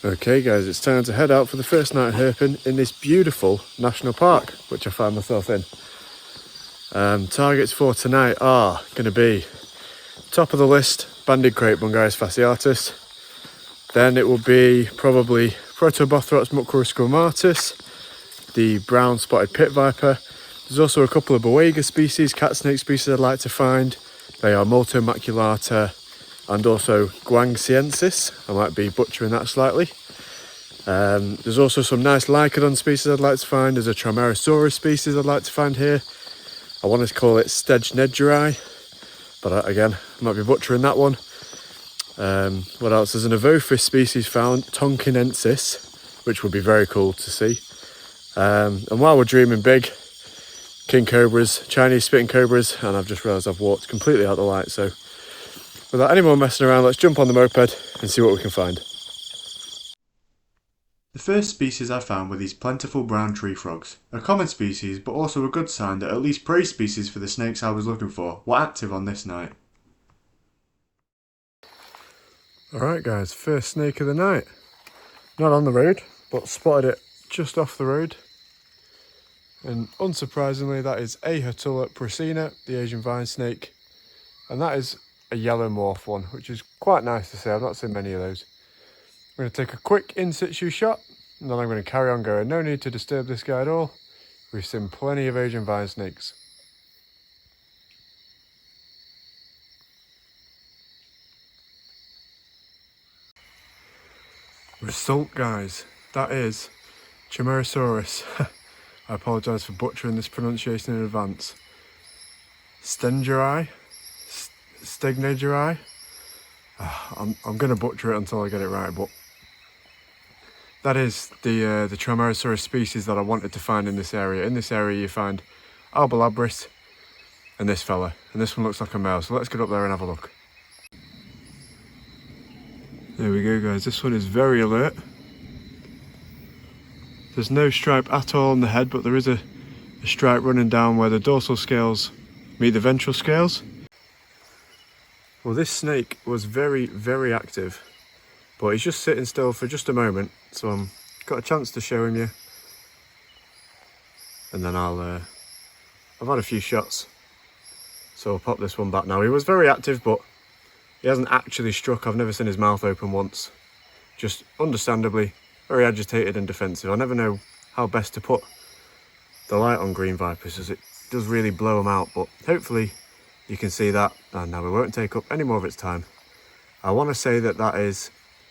Okay guys, it's time to head out for the first night herping in this beautiful national park, which I find myself in. Targets for tonight are going to be top of the list, banded crepe Guangxi fasciatus. Then it will be probably protobothrops mucroscomatus, the brown spotted pitviper. There's also a couple of Boega species, cat snake species I'd like to find. They are Molto maculata and also guangxiensis. I might be butchering that slightly. There's also some nice lycodon species I'd like to find. There's a Trimerosaurus species I'd like to find here. I want to call it Stegnedgeri, but again, I might be butchering that one. What else? There's an Avophis species found, Tonkinensis, which would be very cool to see. And while we're dreaming big, king cobras, Chinese spitting cobras, and I've just realised I've walked completely out the light, so without any more messing around, let's jump on the moped and see what we can find. The first species I found were these plentiful brown tree frogs. A common species, but also a good sign that at least prey species for the snakes I was looking for were active on this night. Alright guys, first snake of the night. Not on the road, but spotted it just off the road. And unsurprisingly, that is Ahatula prasina, the Asian vine snake. And that is a yellow morph one, which is quite nice to see. I've not seen many of those. I'm going to take a quick in situ shot, and then I'm going to carry on going. No need to disturb this guy at all. We've seen plenty of Asian vine snakes. Result guys, that is Trimerosaurus. I apologise for butchering this pronunciation in advance. Stegnedgeri? I'm going to butcher it until I get it right, but that is the Trimerosaurus species that I wanted to find in this area. In this area you find Albolabris and this fella, and this one looks like a male, so let's get up there and have a look. There we go guys, this one is very alert. There's no stripe at all on the head, but there is a stripe running down where the dorsal scales meet the ventral scales. Well, this snake was very, very active, but he's just sitting still for just a moment, so I've got a chance to show him you. And then I've had a few shots, so I'll pop this one back now. He was very active, but he hasn't actually struck. I've never seen his mouth open once. Just understandably very agitated and defensive. I never know how best to put the light on green vipers, as it does really blow them out, but hopefully you can see that. And now we won't take up any more of its time. I want to say that that is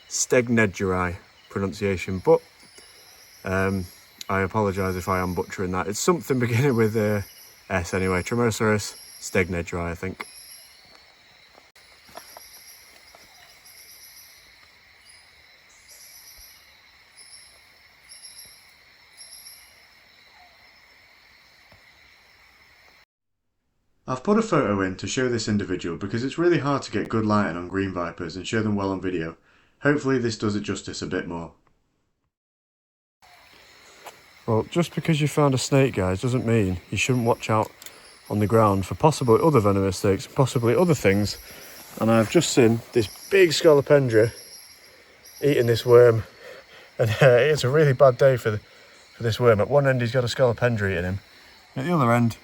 Stegnedgeri pronunciation, but I apologise if I am butchering that. It's something beginning with S anyway. Trimerosaurus Stegnedgeri, I think. I've put a photo in to show this individual because it's really hard to get good lighting on green vipers and show them well on video. Hopefully this does it justice a bit more. Well, just because you found a snake, guys, doesn't mean you shouldn't watch out on the ground for possibly other venomous snakes, possibly other things. And I've just seen this big scolopendra eating this worm, and it's a really bad day for this worm. At one end he's got a scolopendra eating him, and at the other end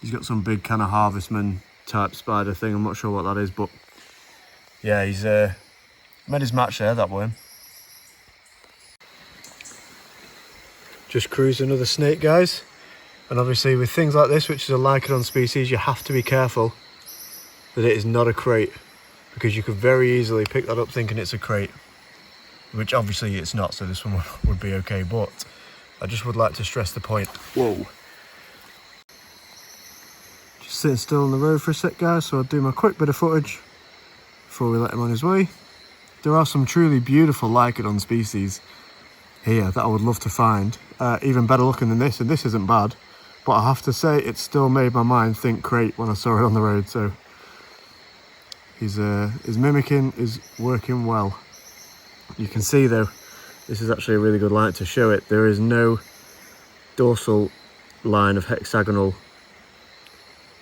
he's got some big kind of harvestman type spider thing. I'm not sure what that is, but yeah, he's made his match there, that worm. Just cruised another snake, guys. And obviously with things like this, which is a lycodon species, you have to be careful that it is not a crate, because you could very easily pick that up thinking it's a crate, which obviously it's not, so this one would be okay. But I just would like to stress the point. Whoa. Sitting still on the road for a sec, guys, so I'll do my quick bit of footage before we let him on his way. There are some truly beautiful lycodon species here that I would love to find, even better looking than this, and this isn't bad, but I have to say it still made my mind think crate when I saw it on the road. So his mimicking is working well. You can see though, this is actually a really good light to show it, there is no dorsal line of hexagonal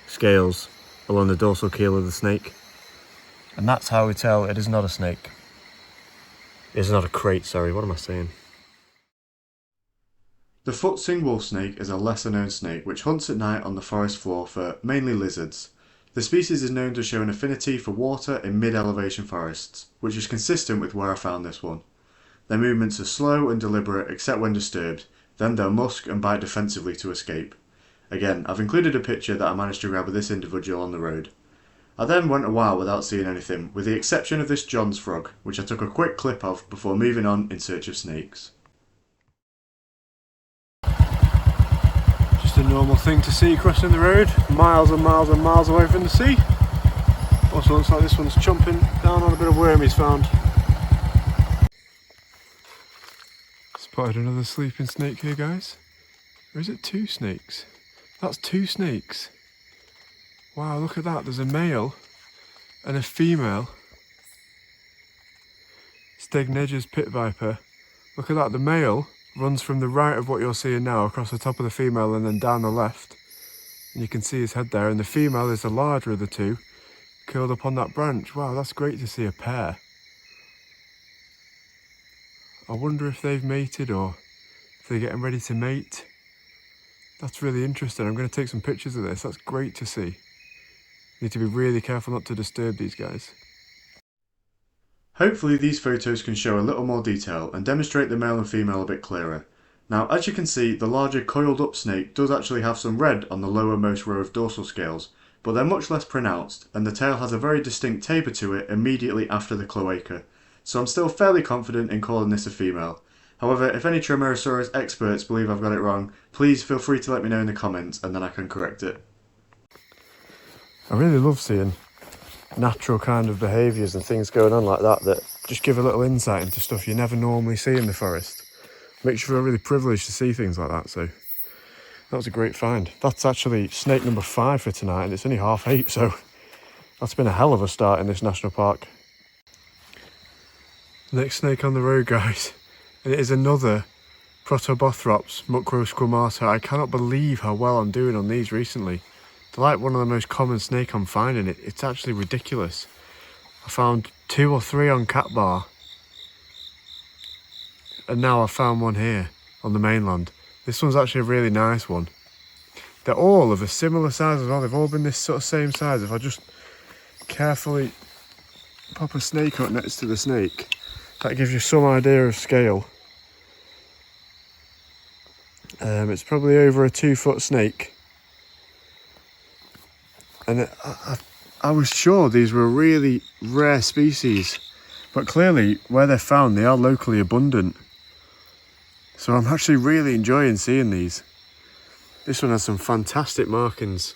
scales along the dorsal keel of the snake, and that's how we tell it is not a snake. It's not a crate, sorry, what am I saying? The foot-sing wolfsnake is a lesser-known snake which hunts at night on the forest floor for mainly lizards. The species is known to show an affinity for water in mid-elevation forests, which is consistent with where I found this one. Their movements are slow and deliberate except when disturbed, then they'll musk and bite defensively to escape. Again, I've included a picture that I managed to grab of this individual on the road. I then went a while without seeing anything, with the exception of this John's frog, which I took a quick clip of before moving on in search of snakes. Just a normal thing to see crossing the road, miles and miles and miles away from the sea. Also looks like this one's chomping down on a bit of worm he's found. Spotted another sleeping snake here, guys. Or is it two snakes? That's two snakes. Wow, look at that, there's a male and a female. Stegneger's pitviper. Look at that, the male runs from the right of what you're seeing now across the top of the female and then down the left. And you can see his head there, and the female is the larger of the two, curled up on that branch. Wow, that's great to see a pair. I wonder if they've mated or if they're getting ready to mate. That's really interesting. I'm going to take some pictures of this. That's great to see. Need to be really careful not to disturb these guys. Hopefully these photos can show a little more detail and demonstrate the male and female a bit clearer. Now, as you can see, the larger coiled up snake does actually have some red on the lowermost row of dorsal scales, but they're much less pronounced, and the tail has a very distinct taper to it immediately after the cloaca, so I'm still fairly confident in calling this a female. However, if any Trimerosaurus experts believe I've got it wrong, please feel free to let me know in the comments and then I can correct it. I really love seeing natural kind of behaviours and things going on like that just give a little insight into stuff you never normally see in the forest. Makes you feel really privileged to see things like that, so that was a great find. That's actually snake number 5 for tonight, and it's only 8:30, so that's been a hell of a start in this national park. Next snake on the road, guys, and it is another protobothrops mucrosquamata. I cannot believe how well I'm doing on these recently. They're like one of the most common snake I'm finding. It's actually ridiculous. I found 2 or 3 on Cat Bar, and now I found one here on the mainland. This one's actually a really nice one. They're all of a similar size as well. They've all been this sort of same size. If I just carefully pop a snake up next to the snake, that gives you some idea of scale. It's probably over a 2-foot snake. And I was sure these were a really rare species, but clearly where they're found they are locally abundant. So I'm actually really enjoying seeing these. This one has some fantastic markings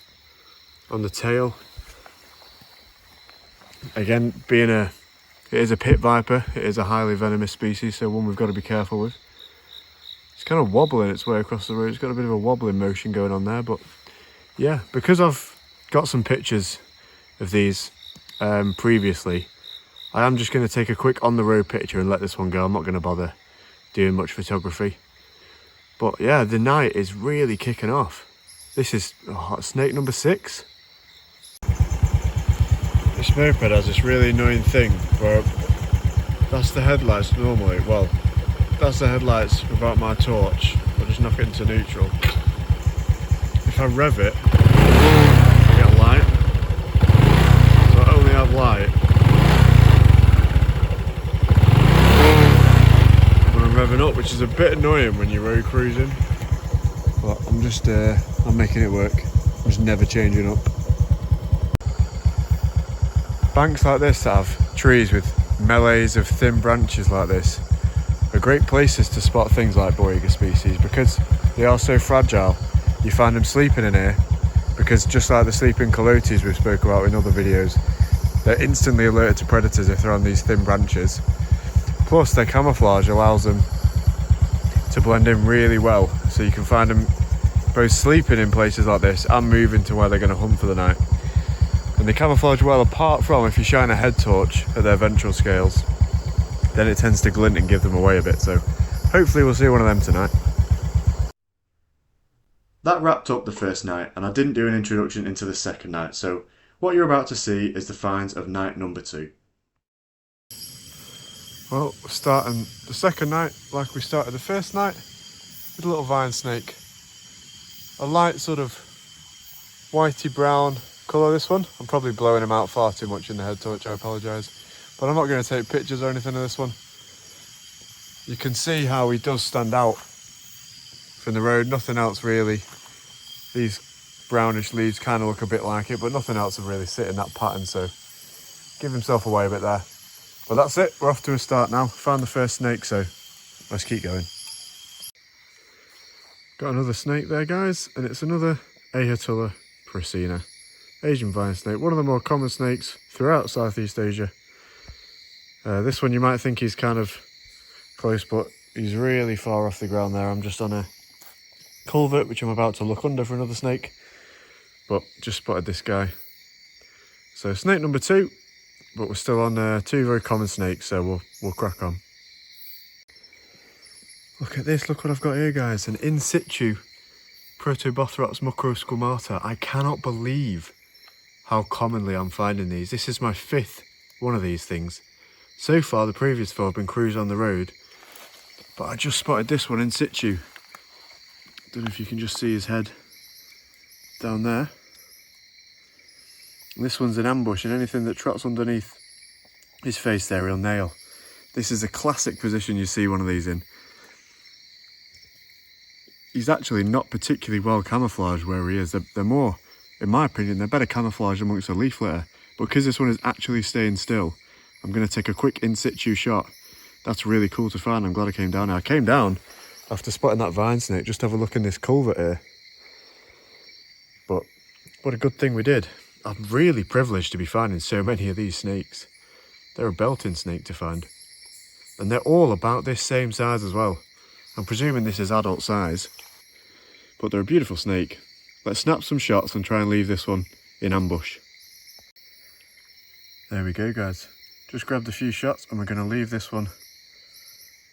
on the tail. Again, it is a pit viper, it is a highly venomous species, so one we've got to be careful with. It's kind of wobbling its way across the road. It's got a bit of a wobbling motion going on there, but yeah, because I've got some pictures of these previously, I am just going to take a quick on the road picture and let this one go. I'm not going to bother doing much photography. But yeah, the night is really kicking off. This is snake number 6. This moped has this really annoying thing where that's the headlights normally. Well, that's the headlights without my torch. I'll just knock it into neutral. If I rev it, I get light. So I only have light when I'm revving up, which is a bit annoying when you're road cruising. But I'm just, I'm making it work. I'm just never changing up. Banks like this that have trees with melees of thin branches like this are great places to spot things like Boiga species because they are so fragile. You find them sleeping in here because just like the sleeping coyotes we've spoke about in other videos, they're instantly alerted to predators if they're on these thin branches. Plus their camouflage allows them to blend in really well, so you can find them both sleeping in places like this and moving to where they're going to hunt for the night. And they camouflage well, apart from if you shine a head torch at their ventral scales, then it tends to glint and give them away a bit, so hopefully we'll see one of them tonight. That wrapped up the first night, and I didn't do an introduction into the second night, so what you're about to see is the finds of night number 2. Well, we're starting the second night like we started the first night with a little vine snake. A light sort of whitey brown colour, this one. I'm probably blowing him out far too much in the head torch, I apologise. But I'm not going to take pictures or anything of this one. You can see how he does stand out from the road, nothing else really. These brownish leaves kind of look a bit like it, but nothing else will really sit in that pattern, so give himself away a bit there. But that's it, we're off to a start now. Found the first snake, so let's keep going. Got another snake there, guys, and it's another Herpetologist prasina, Asian vine snake, one of the more common snakes throughout Southeast Asia. This one you might think he's kind of close, but he's really far off the ground there. I'm just on a culvert, which I'm about to look under for another snake, but just spotted this guy. So snake number 2, but we're still on 2 very common snakes, so we'll crack on. Look at this, look what I've got here, guys, an in situ protobothrops mucrosquamata. I cannot believe how commonly I'm finding these. This is my 5th one of these things. So far, the previous 4 have been cruised on the road, but I just spotted this one in situ. Don't know if you can just see his head down there. And this one's an ambush, and anything that trots underneath his face there, he'll nail. This is a classic position you see one of these in. He's actually not particularly well camouflaged where he is. They're more, in my opinion, they're better camouflaged amongst the leaf litter. But because this one is actually staying still, I'm going to take a quick in situ shot. That's really cool to find. I'm glad I came down here. I came down after spotting that vine snake, just have a look in this culvert here. But what a good thing we did. I'm really privileged to be finding so many of these snakes. They're a belting snake to find. And they're all about this same size as well. I'm presuming this is adult size. But they're a beautiful snake. Let's snap some shots and try and leave this one in ambush. There we go, guys. Just grabbed a few shots and we're going to leave this one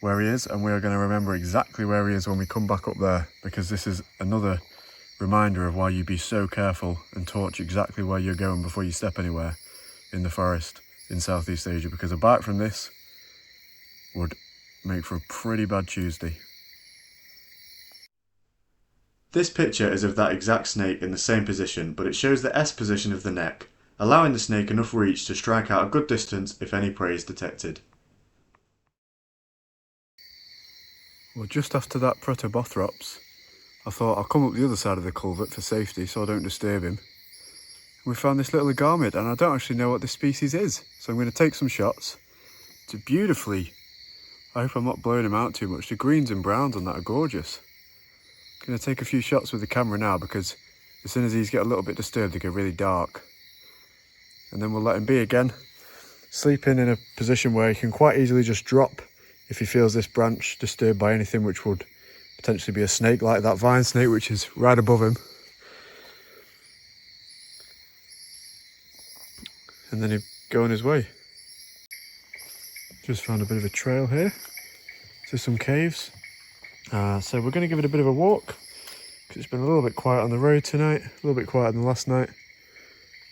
where he is, and we are going to remember exactly where he is when we come back up there, because this is another reminder of why you be so careful and torch exactly where you're going before you step anywhere in the forest in Southeast Asia, because a bite from this would make for a pretty bad Tuesday. This picture is of that exact snake in the same position, but it shows the S position of the neck, allowing the snake enough reach to strike out a good distance if any prey is detected. Well, just after that protobothrops, I thought I'll come up the other side of the culvert for safety so I don't disturb him. We found this little agamid, and I don't actually know what this species is, so I'm going to take some shots. It's beautifully, I hope I'm not blowing him out too much, the greens and browns on that are gorgeous. I'm going to take a few shots with the camera now, because as soon as these get a little bit disturbed they get really dark. And then we'll let him be again, sleeping in a position where he can quite easily just drop if he feels this branch disturbed by anything which would potentially be a snake, like that vine snake which is right above him. And then he'd go on his way. Just found a bit of a trail here to some caves. So we're going to give it a bit of a walk, because it's been a little bit quiet on the road tonight, a little bit quieter than last night.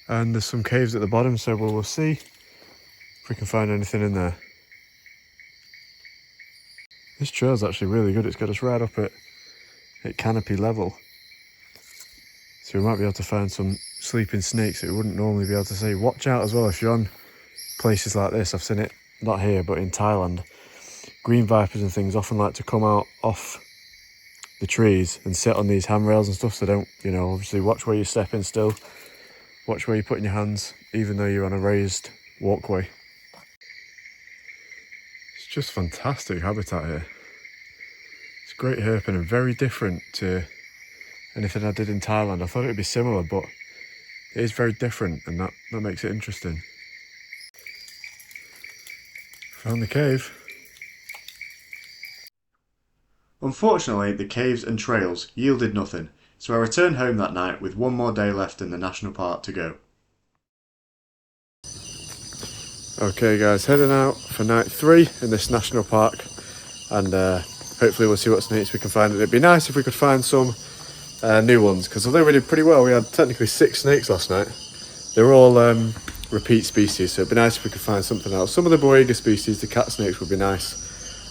And there's some caves at the bottom, so we'll see if we can find anything in there. This trail's actually really good. It's got us right up at canopy level. So we might be able to find some sleeping snakes that we wouldn't normally be able to see. Watch out as well if you're on places like this. I've seen it, not here, but in Thailand. Green vipers and things often like to come out off the trees and sit on these handrails and stuff. So don't, obviously watch where you're stepping still. Watch where you're putting your hands, even though you're on a raised walkway. It's just fantastic habitat here. It's great herping and very different to anything I did in Thailand. I thought it would be similar, but it is very different, and that makes it interesting. Found the cave. Unfortunately, the caves and trails yielded nothing, so I returned home that night with one more day left in the national park to go. Okay guys, heading out for night 3 in this national park, and hopefully we'll see what snakes we can find. It'd be nice if we could find some new ones, because although we did pretty well, we had technically 6 snakes last night. They were all repeat species, so it'd be nice if we could find something else. Some of the boiga species, the cat snakes, would be nice,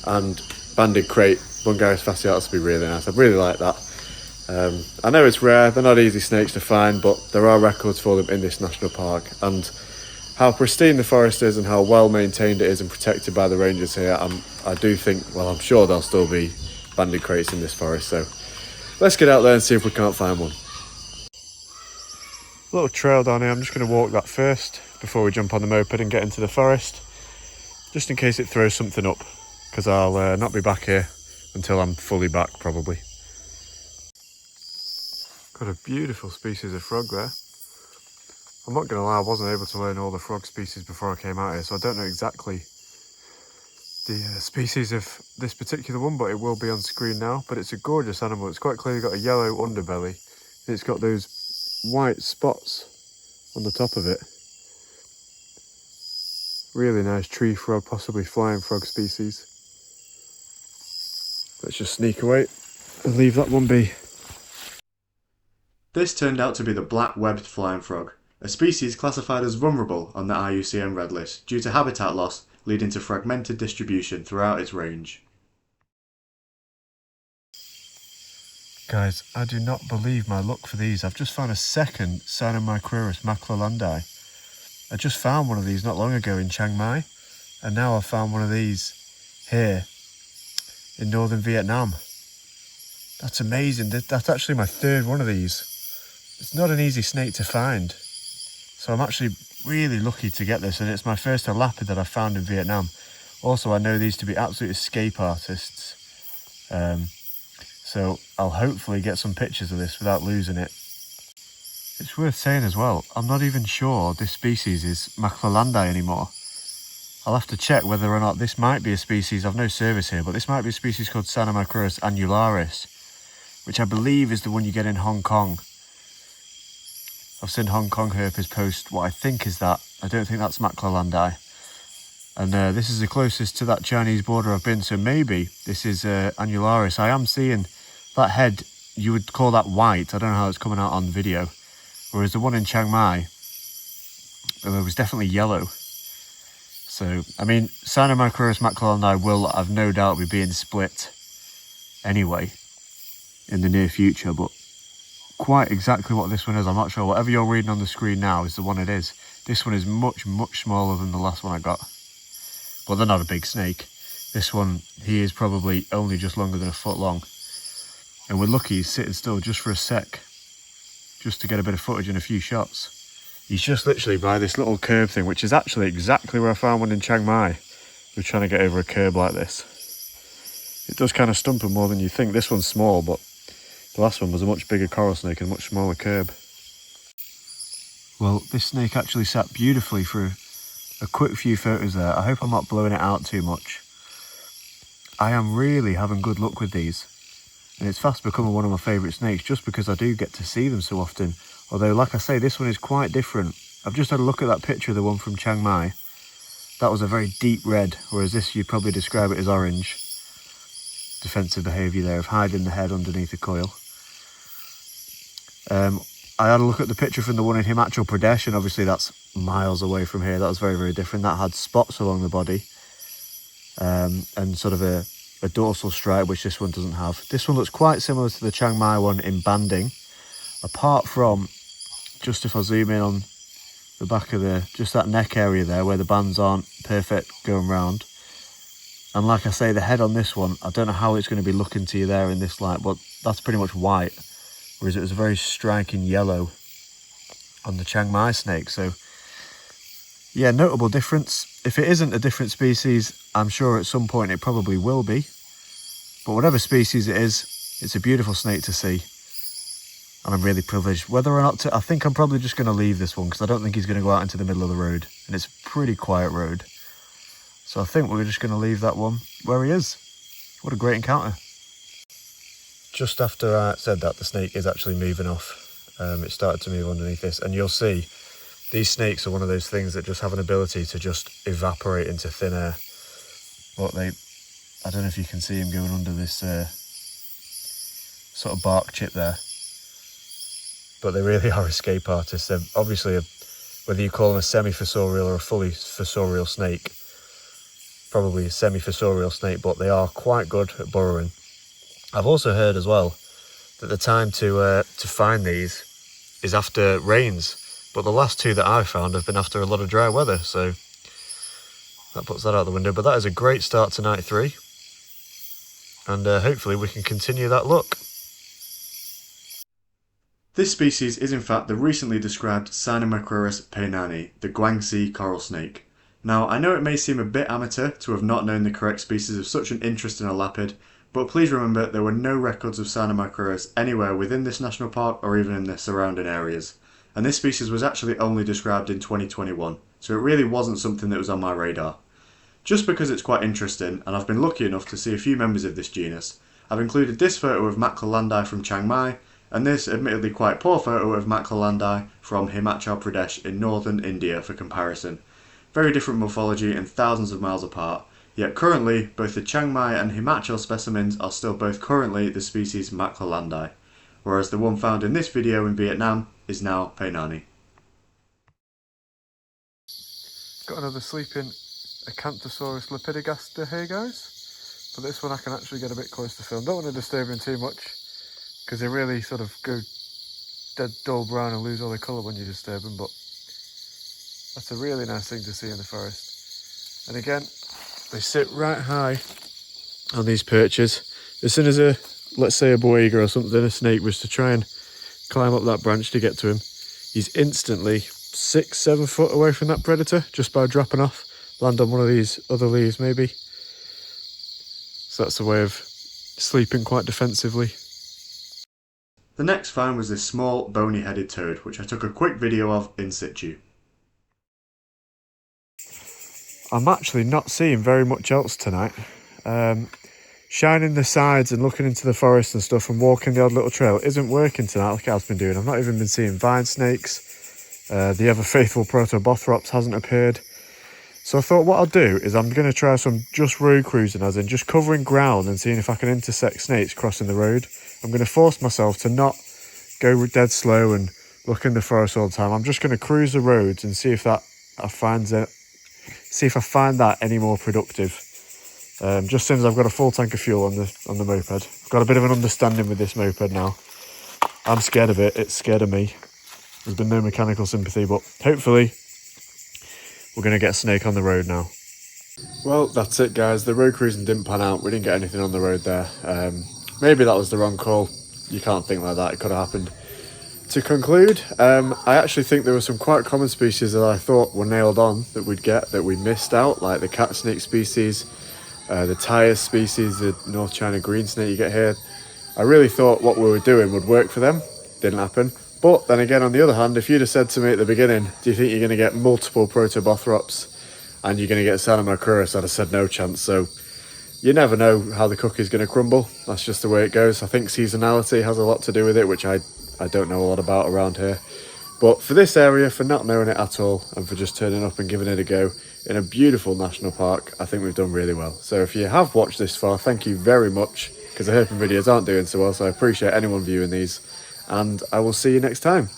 and banded crate, Bungarus fasciatus, would be really nice. I'd really like that. I know it's rare, they're not easy snakes to find, but there are records for them in this national park, and how pristine the forest is and how well maintained it is and protected by the rangers here, I do think, well, I'm sure there'll still be banded crates in this forest, so let's get out there and see if we can't find one. Little trail down here, I'm just going to walk that first before we jump on the moped and get into the forest, just in case it throws something up, because I'll not be back here until I'm fully back probably. Got a beautiful species of frog there. I'm not going to lie, I wasn't able to learn all the frog species before I came out here, so I don't know exactly the species of this particular one, but it will be on screen now. But it's a gorgeous animal. It's quite clearly got a yellow underbelly. It's got those white spots on the top of it. Really nice tree frog, possibly flying frog species. Let's just sneak away and leave that one be. This turned out to be the black-webbed flying frog, a species classified as vulnerable on the IUCN Red List due to habitat loss leading to fragmented distribution throughout its range. Guys, I do not believe my luck for these. I've just found a second sinomicrurus maclolandi. I just found one of these not long ago in Chiang Mai, and now I've found one of these here in northern Vietnam. That's amazing. That's actually my third one of these. It's not an easy snake to find, so I'm actually really lucky to get this, and it's my first elapid that I found in Vietnam. Also, I know these to be absolute escape artists, so I'll hopefully get some pictures of this without losing it. It's worth saying as well, I'm not even sure this species is maclolandi anymore. I'll have to check whether or not this might be a species, I've no service here, but this might be a species called sinomicrurus annularis, which I believe is the one you get in Hong Kong. I've seen Hong Kong herpers post what I think is that. I don't think that's maclolandi. And this is the closest to that Chinese border I've been, so maybe this is annularis. I am seeing that head, you would call that white. I don't know how it's coming out on video. Whereas the one in Chiang Mai, it was definitely yellow. So, I mean, sinomicrurus maclolandi will, I've no doubt, be being split anyway in the near future, but quite exactly what this one is, I'm not sure. Whatever you're reading on the screen now is the one it is. This one is much, much smaller than the last one I got. But they're not a big snake. This one, he is probably only just longer than a foot long. And we're lucky he's sitting still just for a sec, just to get a bit of footage and a few shots. He's just literally by this little curb thing, which is actually exactly where I found one in Chiang Mai. We're trying to get over a curb like this. It does kind of stump him more than you think. This one's small, but the last one was a much bigger coral snake and a much smaller curb. Well, this snake actually sat beautifully for a quick few photos there. I hope I'm not blowing it out too much. I am really having good luck with these. And it's fast becoming one of my favourite snakes just because I do get to see them so often. Although, like I say, this one is quite different. I've just had a look at that picture of the one from Chiang Mai. That was a very deep red, whereas this you'd probably describe it as orange. Defensive behaviour there of hiding the head underneath a coil. I had a look at the picture from the one in Himachal Pradesh, and obviously that's miles away from here. That was very, very different. That had spots along the body and sort of a dorsal stripe, which this one doesn't have. This one looks quite similar to the Chiang Mai one in banding, apart from, just if I zoom in on the back of just that neck area there where the bands aren't perfect going round. And like I say, the head on this one, I don't know how it's going to be looking to you there in this light, but that's pretty much white, whereas it was a very striking yellow on the Chiang Mai snake. So yeah, notable difference. If it isn't a different species, I'm sure at some point it probably will be. But whatever species it is, it's a beautiful snake to see. And I'm really privileged. Whether or not I think I'm probably just going to leave this one because I don't think he's going to go out into the middle of the road. And it's a pretty quiet road. So I think we're just going to leave that one where he is. What a great encounter. Just after I said that, the snake is actually moving off. It started to move underneath this. And you'll see, these snakes are one of those things that just have an ability to just evaporate into thin air. But I don't know if you can see him going under this sort of bark chip there. But they really are escape artists. They're obviously, whether you call them a semi-fossorial or a fully fossorial snake. Probably a semi-fossorial snake, but they are quite good at burrowing. I've also heard as well that the time to find these is after rains, but the last two that I've found have been after a lot of dry weather, so that puts that out the window. But that is a great start to night 3, and hopefully we can continue that look. This species is in fact the recently described Sinomicrurus peinani, the guangxi coral snake. Now, I know it may seem a bit amateur to have not known the correct species of such an interesting elapid, but please remember there were no records of Sinomicrurus anywhere within this national park or even in the surrounding areas. And this species was actually only described in 2021, so it really wasn't something that was on my radar. Just because it's quite interesting, and I've been lucky enough to see a few members of this genus, I've included this photo of Maclelandi from Chiang Mai, and this admittedly quite poor photo of Maclelandi from Himachal Pradesh in northern India for comparison. Very different morphology and thousands of miles apart, yet currently both the Chiang Mai and Himachal specimens are still both currently the species Maclelandi, whereas the one found in this video in Vietnam is now peinani. Got another sleeping Acanthosaurus lepidogaster here, guys, but this one I can actually get a bit close to film. Don't want to disturb him too much because they really sort of go dead dull brown and lose all their colour when you disturb them, but that's a really nice thing to see in the forest. And again, they sit right high on these perches. As soon as let's say a boiga or something, a snake was to try and climb up that branch to get to him, he's instantly 6-7 foot away from that predator just by dropping off, land on one of these other leaves maybe. So that's a way of sleeping quite defensively. The next find was this small bony headed toad, which I took a quick video of in situ. I'm actually not seeing very much else tonight. Shining the sides and looking into the forest and stuff and walking the odd little trail isn't working tonight like I've been doing. I've not even been seeing vinesnakes. The ever faithful protobothrops hasn't appeared. So I thought what I'll do is I'm going to try some just road cruising, as in just covering ground and seeing if I can intersect snakes crossing the road. I'm going to force myself to not go dead slow and look in the forest all the time. I'm just going to cruise the roads and see if I find that any more productive. Just since I've got a full tank of fuel on the moped. I've got a bit of an understanding with this moped now. I'm scared of it, it's scared of me. There's been no mechanical sympathy, but hopefully we're going to get a snake on the road now. Well, that's it guys, the road cruising didn't pan out, we didn't get anything on the road there. Maybe that was the wrong call, you can't think like that, it could have happened. To conclude, I actually think there were some quite common species that I thought were nailed on that we'd get, that we missed out, like the cat snake species, the tire species, the North China green snake you get here. I really thought what we were doing would work for them, didn't happen. But then again, on the other hand, if you'd have said to me at the beginning, do you think you're going to get multiple protobothrops and you're going to get Sinomicrurus, I'd have said no chance. So you never know how the cookie's going to crumble, that's just the way it goes. I think seasonality has a lot to do with it, which I don't know a lot about around here. But for this area, for not knowing it at all, and for just turning up and giving it a go in a beautiful national park, I think we've done really well. So if you have watched this far, thank you very much, because the herping videos aren't doing so well, so I appreciate anyone viewing these, and I will see you next time.